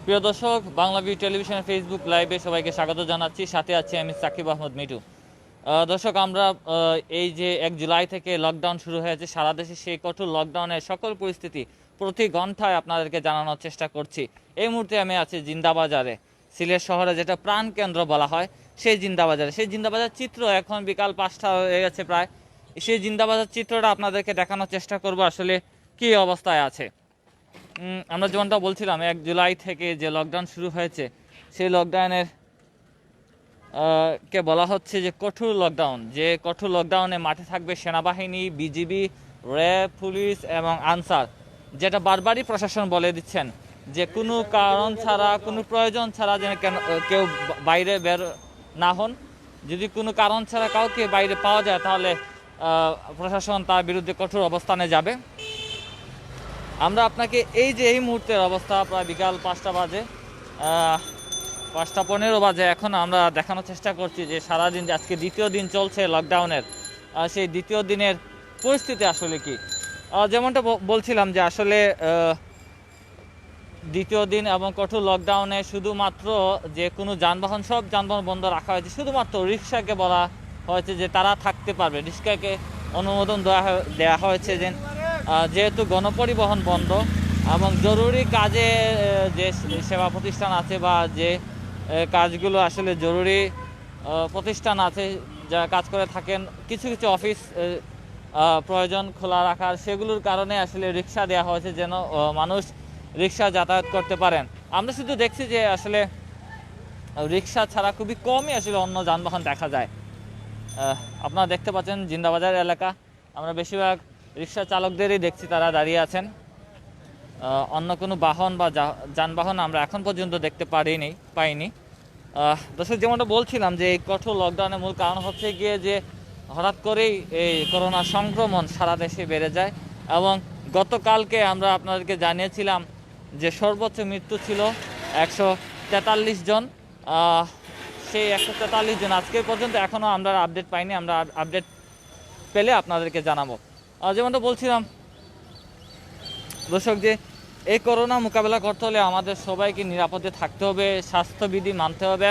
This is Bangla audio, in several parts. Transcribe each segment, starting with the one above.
প্রিয় দর্শক, বাংলা ভিউ টেলিভিশনের ফেসবুক লাইভে সবাইকে স্বাগত জানাচ্ছি। সাথে আছি আমি সাকিব আহমদ মিটু। দর্শক, আমরা এই যে 1 জুলাই থেকে লকডাউন শুরু হয়েছে সারা দেশে, সেই কঠোর লকডাউনের সকল পরিস্থিতি প্রতি ঘন্টায় আপনাদেরকে জানানোর চেষ্টা করছি। এই মুহূর্তে আমি আছি জিন্দাবাজারে, সিলেট শহরে যেটা প্রাণকেন্দ্র বলা হয় সেই জিন্দাবাজারে। সেই জিন্দাবাজার চিত্র এখন বিকাল 5টা হয়ে গেছে প্রায়। সেই জিন্দাবাজার চিত্রটা আপনাদেরকে দেখানোর চেষ্টা করব আসলে কী অবস্থায় আছে। আমরা যেমনটা বলছিলাম 1 জুলাই থেকে যে লকডাউন শুরু হয়েছে, সেই লকডাউনের কে বলা হচ্ছে যে কঠোর লকডাউন। যে কঠোর লকডাউনে মাঠে থাকবে সেনাবাহিনী, বিজিবি, র্যাব, পুলিশ এবং আনসার। যেটা বারবারই প্রশাসন বলে দিচ্ছেন যে কোনো কারণ ছাড়া, কোনো প্রয়োজন ছাড়া যেন কেউ বাইরে বের না হন। যদি কোনো কারণ ছাড়া কাউকে বাইরে পাওয়া যায় তাহলে প্রশাসন তার বিরুদ্ধে কঠোর অবস্থানে যাবে। আমরা আপনাকে এই মুহূর্তের অবস্থা, প্রায় বিকাল 5টা বাজে, 5টা 15 বাজে, এখন আমরা দেখানোর চেষ্টা করছি যে সারাদিন, আজকে দ্বিতীয় দিন চলছে লকডাউনের, সেই দ্বিতীয় দিনের পরিস্থিতি আসলে কি। যেমনটা বলছিলাম যে আসলে দ্বিতীয় দিন এবং কঠোর লকডাউনে শুধুমাত্র যে কোনো যানবাহন, সব যানবাহন বন্ধ রাখা হয়েছে। শুধুমাত্র রিক্সাকে বলা হয়েছে যে তারা থাকতে পারবে, রিক্সাকে অনুমোদন দেওয়া হয়েছে যে যেহেতু গণপরিবহন বন্ধ এবং জরুরি কাজে যে সেবা প্রতিষ্ঠান আছে বা যে কাজগুলো আসলে জরুরি প্রতিষ্ঠান আছে যা কাজ করে থাকেন, কিছু কিছু অফিস প্রয়োজন খোলা রাখার, সেগুলোর কারণে আসলে রিক্সা দেওয়া হয়েছে যেন মানুষ রিক্সা যাতায়াত করতে পারেন। আমরা শুধু দেখছি যে আসলে রিক্সা ছাড়া খুবই কমই আসলে অন্য যানবাহন দেখা যায়। আপনারা দেখতে পাচ্ছেন জিন্দাবাজার এলাকা, আমরা বেশিরভাগ রিক্সা চালকদেরই দেখছি তারা দাঁড়িয়ে আছেন। অন্য কোনো বাহন বা যানবাহন আমরা এখন পর্যন্ত দেখতে পাইনি। দর্শক, যেমনটা বলছিলাম যে এই কঠোর লকডাউনের মূল কারণ হচ্ছে গিয়ে যে হঠাৎ করেই এই করোনা সংক্রমণ সারা দেশে বেড়ে যায় এবং গতকালকে আমরা আপনাদেরকে জানিয়েছিলাম যে সর্বোচ্চ মৃত্যু ছিল 143 জন। সেই 143 জন আজকে পর্যন্ত এখনও আমরা আপডেট পাইনি, আমরা আপডেট পেলে আপনাদেরকে জানাবো। যেমনটা বলছিলাম দর্শক, যে এই করোনা মোকাবেলা করতে হলে আমাদের সবাইকে নিরাপদে থাকতে হবে, স্বাস্থ্যবিধি মানতে হবে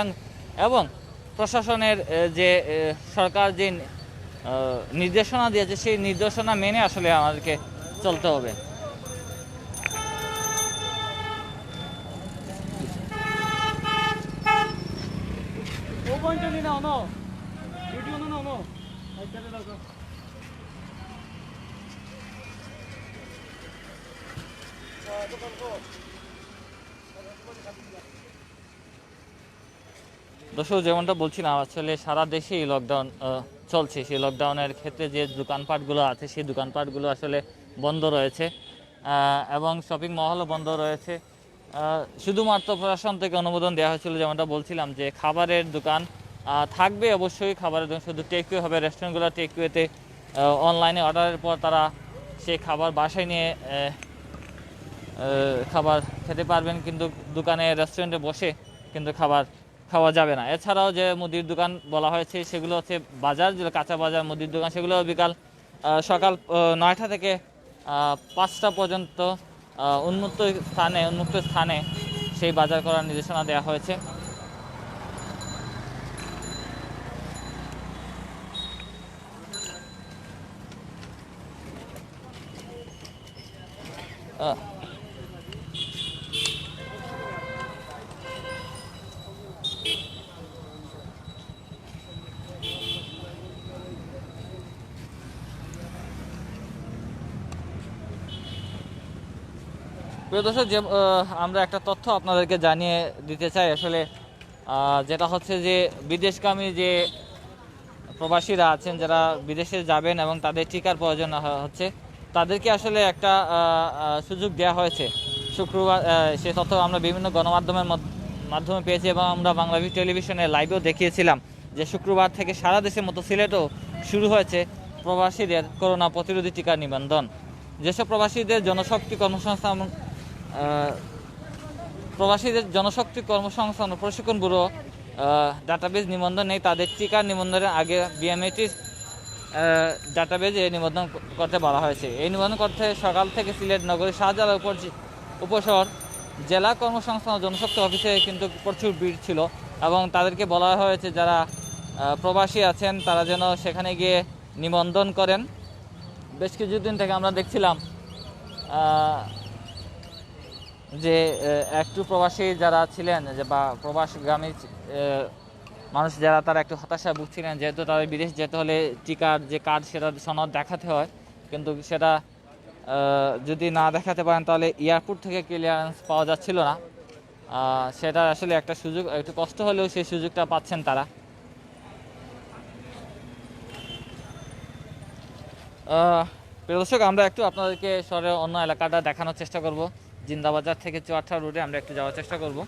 এবং প্রশাসনের যে সরকার যে নির্দেশনা দিয়েছে সেই নির্দেশনা মেনে আসলে আমাদেরকে চলতে হবে। দর্শক, যেমনটা বলছিলাম আসলে সারা দেশেই লকডাউন চলছে। সেই লকডাউনের ক্ষেত্রে যে দোকানপাটগুলো আছে সেই দোকানপাটগুলো আসলে বন্ধ রয়েছে এবং শপিং মলও বন্ধ রয়েছে। শুধুমাত্র প্রশাসন থেকে অনুমোদন দেওয়া হয়েছিল, যেমনটা বলছিলাম, যে খাবারের দোকান থাকবে, অবশ্যই খাবারের দোকান, শুধু টেকওয়ে হবে। রেস্টুরেন্টগুলো টেকওয়েতে অনলাইনে অর্ডারের পর তারা সেই খাবার বাসায় নিয়ে খাবার খেতে পারবেন, কিন্তু দোকানে রেস্টুরেন্টে বসে কিন্তু খাবার খাওয়া যাবে না। এছাড়াও যে মুদির দোকান বলা হয়েছে সেগুলো হচ্ছে বাজার, যেগুলো কাঁচা বাজার, মুদির দোকান, সেগুলো সকাল 9টা থেকে 5টা পর্যন্ত উন্মুক্ত স্থানে সেই বাজার করার নির্দেশনা দেওয়া হয়েছে। প্রিয় দর্শক, যে আমরা একটা তথ্য আপনাদেরকে জানিয়ে দিতে চাই আসলে, যেটা হচ্ছে যে বিদেশগামী যে প্রবাসীরা আছেন, যারা বিদেশে যাবেন এবং তাদের টিকার প্রয়োজন হচ্ছে, তাদেরকে আসলে একটা সুযোগ দেওয়া হয়েছে শুক্রবার। সে তথ্য আমরা বিভিন্ন গণমাধ্যমের মাধ্যমে পেয়েছি এবং আমরা বাংলা ভিউ টেলিভিশনের লাইভেও দেখিয়েছিলাম যে শুক্রবার থেকে সারা দেশের মতো সিলেটেও শুরু হয়েছে প্রবাসীদের করোনা প্রতিরোধী টিকা নিবন্ধন। যেসব প্রবাসীদের জনশক্তি কর্মসংস্থান ও প্রশিক্ষণ ব্যুরো ডাটাবেজ নিবন্ধন নেই, তাদের টিকা নিবন্ধনের আগে বিএমএটিস ডাটাবেজে নিবন্ধন করতে বলা হয়েছে। এই নিবন্ধন করতে সকাল থেকে সিলেট নগরীর শাহজালাল উপর উপশহর জেলা কর্মসংস্থান ও জনশক্তি অফিসে কিন্তু প্রচুর ভিড় ছিল এবং তাদেরকে বলা হয়েছে যারা প্রবাসী আছেন তারা যেন সেখানে গিয়ে নিবন্ধন করেন। বেশ কিছুদিন থেকে আমরা দেখছিলাম যে একটু প্রবাসী যারা ছিলেন যে বা প্রবাসগামী মানুষ যারা তারা একটু হতাশায় ভুগছিলেন, যেহেতু তাদের বিদেশ যেতে হলে টিকার যে কার্ড সেটা সনদ দেখাতে হয়, কিন্তু সেটা যদি না দেখাতে পারেন তাহলে এয়ারপোর্ট থেকে ক্লিয়ারেন্স পাওয়া যাচ্ছিল না। সেটা আসলে একটা সুযোগ, একটু কষ্ট হলেও সেই সুযোগটা পাচ্ছেন তারা। প্রিয় দর্শক, আমরা একটু আপনাদেরকে শহরের অন্য এলাকাটা দেখানোর চেষ্টা করব। জিন্দাবাজার থেকে চুয়াঠার রোডে আমরা একটু যাওয়ার চেষ্টা করব।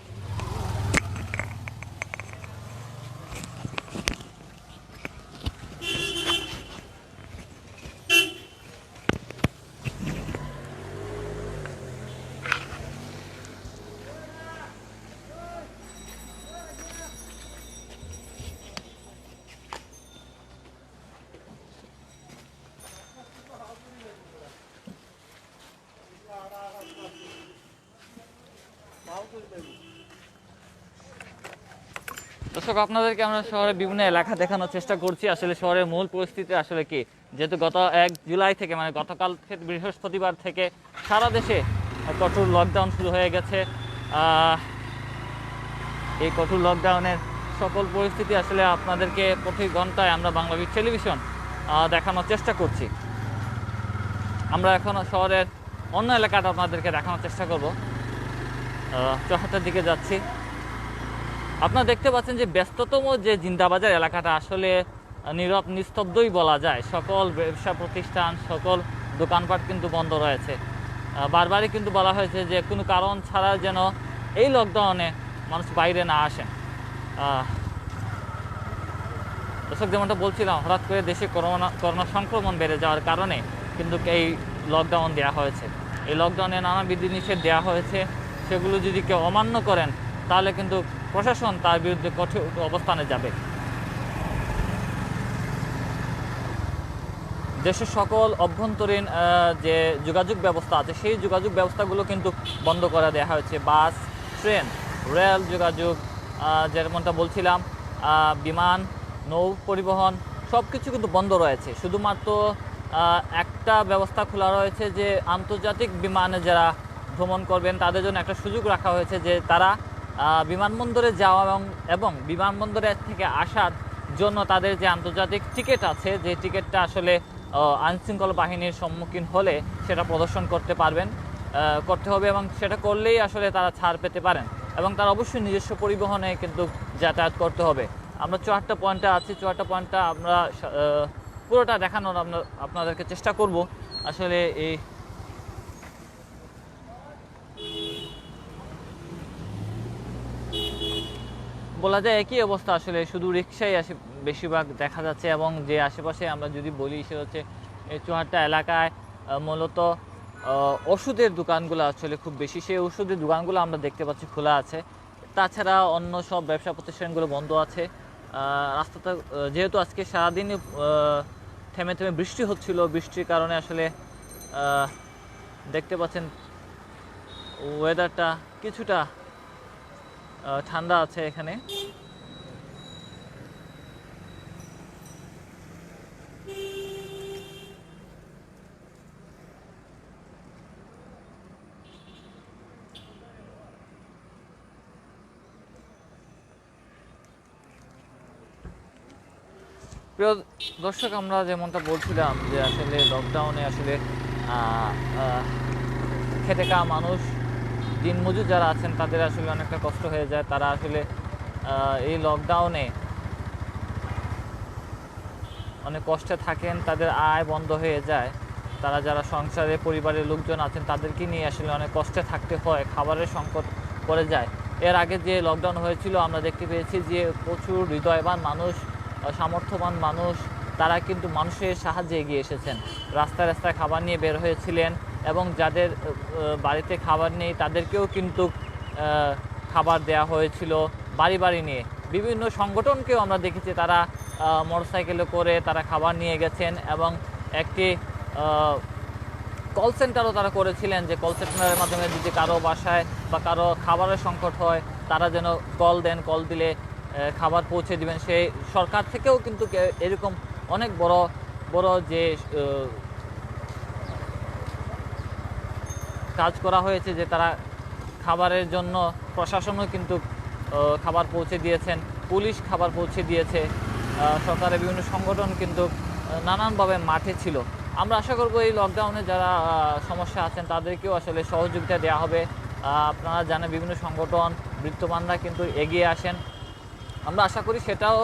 দর্শক, আপনাদেরকে আমরা শহরের বিভিন্ন এলাকা দেখানোর চেষ্টা করছি। আসলে শহরের মূল পরিস্থিতি আসলে কি, যেহেতু গত 1 জুলাই থেকে মানে গতকাল বৃহস্পতিবার থেকে সারা দেশে কঠোর লকডাউন শুরু হয়ে গেছে। এই কঠোর লকডাউনের সকল পরিস্থিতি আসলে আপনাদেরকে প্রতি ঘন্টায় আমরা বাংলাদেশ টেলিভিশন দেখানোর চেষ্টা করছি। আমরা এখন শহরের অন্য এলাকাটা আপনাদেরকে দেখানোর চেষ্টা করব। চৌহাট্টার দিকে যাচ্ছি। আপনারা দেখতে পাচ্ছেন যে ব্যস্ততম যে জিন্দাবাজার এলাকাটা আসলে নীরব নিস্তব্ধই বলা যায়। সকল ব্যবসা প্রতিষ্ঠান, সকল দোকানপাট কিন্তু বন্ধ রয়েছে। বারবারই কিন্তু বলা হয়েছে যে কোনো কারণ ছাড়া যেন এই লকডাউনে মানুষ বাইরে না আসেন। দর্শক, যেমনটা বলছিলাম, হঠাৎ করে দেশে করোনা সংক্রমণ বেড়ে যাওয়ার কারণে কিন্তু এই লকডাউন দেওয়া হয়েছে। এই লকডাউনে নানা বিধিনিষেধ দেওয়া হয়েছে, সেগুলো যদি কেউ অমান্য করেন তাহলে কিন্তু প্রশাসন তার বিরুদ্ধে কঠোর অবস্থানে যাবে। দেশের সকল অভ্যন্তরীণ যে যোগাযোগ ব্যবস্থা আছে সেই যোগাযোগ ব্যবস্থাগুলো কিন্তু বন্ধ করে দেওয়া হয়েছে। বাস, ট্রেন, রেল যোগাযোগ, যেমনটা বলছিলাম, বিমান, নৌ পরিবহন সব কিছু কিন্তু বন্ধ রয়েছে। শুধুমাত্র একটা ব্যবস্থা খোলা রয়েছে যে আন্তর্জাতিক বিমানে যারা ভ্রমণ করবেন তাদের জন্য একটা সুযোগ রাখা হয়েছে যে তারা বিমানবন্দরে যাওয়া এবং বিমানবন্দরে থেকে আসার জন্য তাদের যে আন্তর্জাতিক টিকিট আছে, যে টিকিটটা আসলে আইনশৃঙ্খল বাহিনীর সম্মুখীন হলে সেটা প্রদর্শন করতে হবে এবং সেটা করলেই আসলে তারা ছাড় পেতে পারেন এবং তার অবশ্যই নিজস্ব পরিবহনে কিন্তু যাতায়াত করতে হবে। আমরা চুয়াট্টা পয়েন্টে আছি। চুয়াট্টা পয়েন্টটা আমরা পুরোটা দেখানোর আপনাদেরকে চেষ্টা করব। আসলে এই বলা যায় একই অবস্থা, আসলে শুধু রিক্সাই বেশিরভাগ দেখা যাচ্ছে এবং যে আশেপাশে আমরা যদি বলি সেটা হচ্ছে এই চুয়াট্টা এলাকায় মূলত ওষুধের দোকানগুলো আসলে খুব বেশি। সেই ওষুধের দোকানগুলো আমরা দেখতে পাচ্ছি খোলা আছে, তাছাড়া অন্য সব ব্যবসা প্রতিষ্ঠানগুলো বন্ধ আছে। রাস্তাটা যেহেতু আজকে সারাদিনই থেমে থেমে বৃষ্টি হচ্ছিল, বৃষ্টির কারণে আসলে দেখতে পাচ্ছেন ওয়েদারটা কিছুটা ঠান্ডা আছে এখানে। প্রিয় দর্শক, আমরা যেমনটা বলছিলাম যে আসলে লকডাউনে আসলে খেটে খাওয়া মানুষ, দিনমজুর যারা আছেন তাদের আসলে অনেকটা কষ্ট হয়ে যায়। তারা আসলে এই লকডাউনে অনেক কষ্টে থাকেন, তাদের আয় বন্ধ হয়ে যায়। তারা যারা সংসারে পরিবারের লোকজন আছেন তাদেরকে নিয়ে আসলে অনেক কষ্টে থাকতে হয়, খাবারের সংকট পড়ে যায়। এর আগে যে লকডাউন হয়েছিল আমরা দেখতে পেয়েছি যে প্রচুর হৃদয়বান মানুষ, সামর্থ্যবান মানুষ তারা কিন্তু মানুষের সাহায্যে এগিয়ে এসেছেন। রাস্তায় রাস্তায় খাবার নিয়ে বের হয়েছিলেন এবং যাদের বাড়িতে খাবার নেই তাদেরকেও কিন্তু খাবার দেওয়া হয়েছিল বাড়ি বাড়ি নিয়ে। বিভিন্ন সংগঠনকেও আমরা দেখেছি তারা মোটরসাইকেলে করে তারা খাবার নিয়ে গেছেন এবং একটি কল সেন্টারও তারা করেছিলেন, যে কল সেন্টারের মাধ্যমে যদি কারো বাসায় বা কারো খাবারের সংকট হয় তারা যেন কল দেন, কল দিলে খাবার পৌঁছে দিবেন। সেই সরকার থেকেও কিন্তু এরকম অনেক বড় বড় যে কাজ করা হয়েছে, যে তারা খাবারের জন্য প্রশাসনও কিন্তু খাবার পৌঁছে দিয়েছেন, পুলিশ খাবার পৌঁছে দিয়েছে, সরকারের বিভিন্ন সংগঠন কিন্তু নানানভাবে মাঠে ছিল। আমরা আশা করব এই লকডাউনে যারা সমস্যা আছেন তাদেরকেও আসলে সহযোগিতা দেওয়া হবে। আপনারা জানেন বিভিন্ন সংগঠন বৃত্তমানরা কিন্তু এগিয়ে আসেন, আমরা আশা করি সেটাও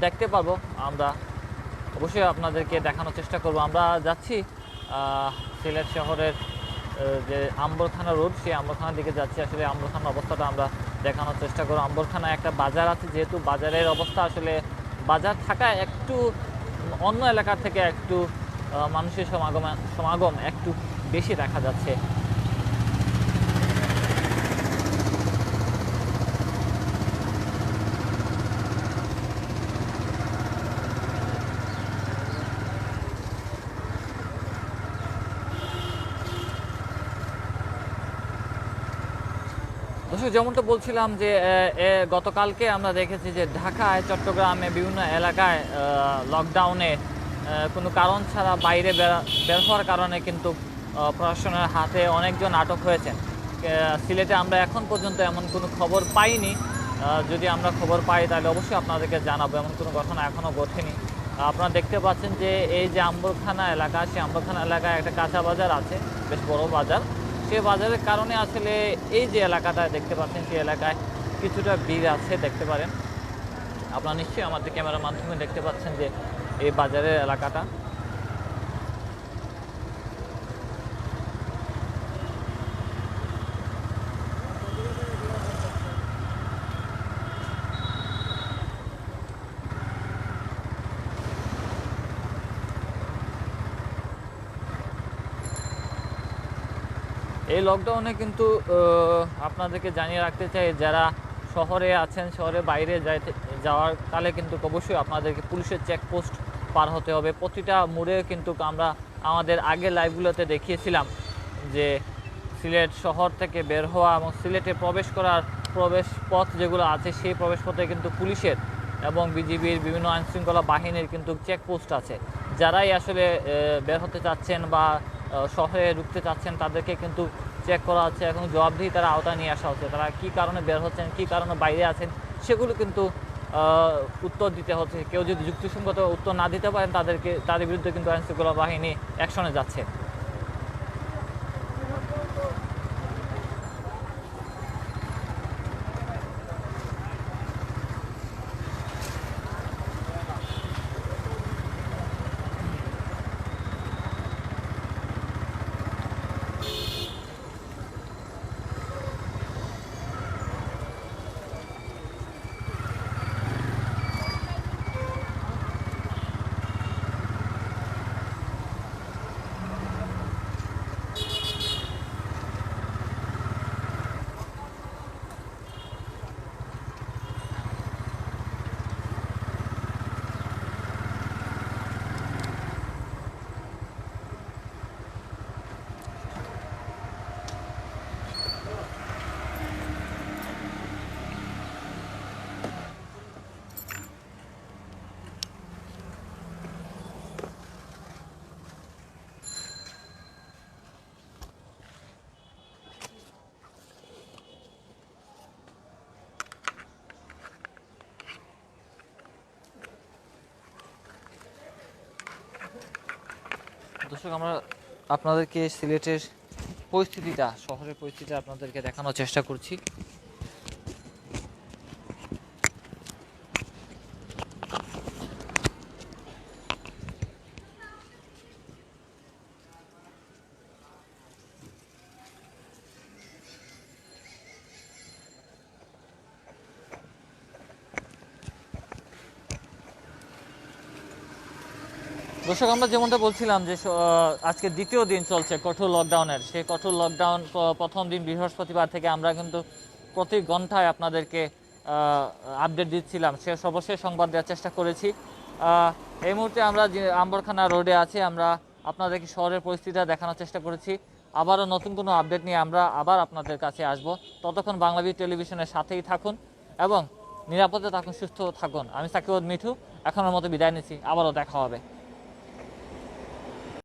দেখতে পাবো। আমরা অবশ্যই আপনাদেরকে দেখানোর চেষ্টা করব। আমরা যাচ্ছি সিলেট শহরের যে আম্বরখানা রোড, সেই আম্বরখানার দিকে যাচ্ছি। আসলে আম্বরখানার অবস্থাটা আমরা দেখানোর চেষ্টা করব। আম্বরখানায় একটা বাজার আছে, যেহেতু বাজারের অবস্থা আসলে বাজার থাকায় একটু অন্য এলাকার থেকে একটু মানুষের সমাগম একটু বেশি দেখা যাচ্ছে। দর্শক, যেমনটা বলছিলাম যে গতকালকে আমরা দেখেছি যে ঢাকায়, চট্টগ্রামে বিভিন্ন এলাকায় লকডাউনে কোনো কারণ ছাড়া বাইরে বের হওয়ার কারণে কিন্তু প্রশাসনের হাতে অনেকজন আটক হয়েছেন। সিলেটে আমরা এখন পর্যন্ত এমন কোনো খবর পাইনি। যদি আমরা খবর পাই তাহলে অবশ্যই আপনাদেরকে জানাবো। এমন কোনো ঘটনা এখনও ঘটেনি। আপনারা দেখতে পাচ্ছেন যে এই যে আম্বরখানা এলাকা, সেই আম্বরখানা এলাকায় একটা কাঁচা বাজার আছে, বেশ বড় বাজার। সেই বাজারের কারণে আসলে এই যে এলাকাটা দেখতে পাচ্ছেন, সেই এলাকায় কিছুটা ভিড় আছে, দেখতে পারেন আপনারা নিশ্চয়ই আমাদের ক্যামেরার মাধ্যমে দেখতে পাচ্ছেন যে এই বাজারের এলাকাটা। এই লকডাউনে কিন্তু আপনাদেরকে জানিয়ে রাখতে চাই, যারা শহরে আছেন, শহরের বাইরে যাওয়ার কালে কিন্তু অবশ্যই আপনাদেরকে পুলিশের চেকপোস্ট পার হতে হবে। প্রতিটা মোড়ে কিন্তু আমরা আমাদের আগের লাইভগুলোতে দেখিয়েছিলাম যে সিলেট শহর থেকে বের হওয়া এবং সিলেটে প্রবেশ করার প্রবেশ পথ যেগুলো আছে, সেই প্রবেশ পথে কিন্তু পুলিশের এবং বিজিবির বিভিন্ন আইনশৃঙ্খলা বাহিনীর কিন্তু চেকপোস্ট আছে। যারাই আসলে বের হতে চাচ্ছেন বা শহরে ঢুকতে চাচ্ছেন তাদেরকে কিন্তু চেক করা হচ্ছে এবং জবাবদিহি তারা আওতায় নিয়ে আসা হচ্ছে। তারা কী কারণে বের হচ্ছেন, কী কারণে বাইরে আছেন, সেগুলো কিন্তু উত্তর দিতে হচ্ছে। কেউ যদি যুক্তিসঙ্গত উত্তর না দিতে পারেন তাদের বিরুদ্ধে কিন্তু আইনশৃঙ্খলা বাহিনী অ্যাকশনে যাচ্ছে। দর্শক, আমরা আপনাদেরকে সিলেটের পরিস্থিতিটা, শহরের পরিস্থিতিটা আপনাদেরকে দেখানোর চেষ্টা করছি। দর্শক, আমরা যেমনটা বলছিলাম যে আজকে দ্বিতীয় দিন চলছে কঠোর লকডাউনের। সেই কঠোর লকডাউন প্রথম দিন বৃহস্পতিবার থেকে আমরা কিন্তু প্রতি ঘন্টায় আপনাদেরকে আপডেট দিচ্ছিলাম, সে সর্বশেষ সংবাদ দেওয়ার চেষ্টা করেছি। এই মুহূর্তে আমরা যে আম্বরখানা রোডে আছি, আমরা আপনাদেরকে শহরের পরিস্থিতিটা দেখানোর চেষ্টা করেছি। আবারও নতুন কোনো আপডেট নিয়ে আমরা আবার আপনাদের কাছে আসব। ততক্ষণ বাংলাদেশ টেলিভিশনের সাথেই থাকুন এবং নিরাপদে থাকুন, সুস্থ থাকুন। আমি সাকিব মিঠু এখনের মতো বিদায় নিচ্ছি, আবারও দেখা হবে।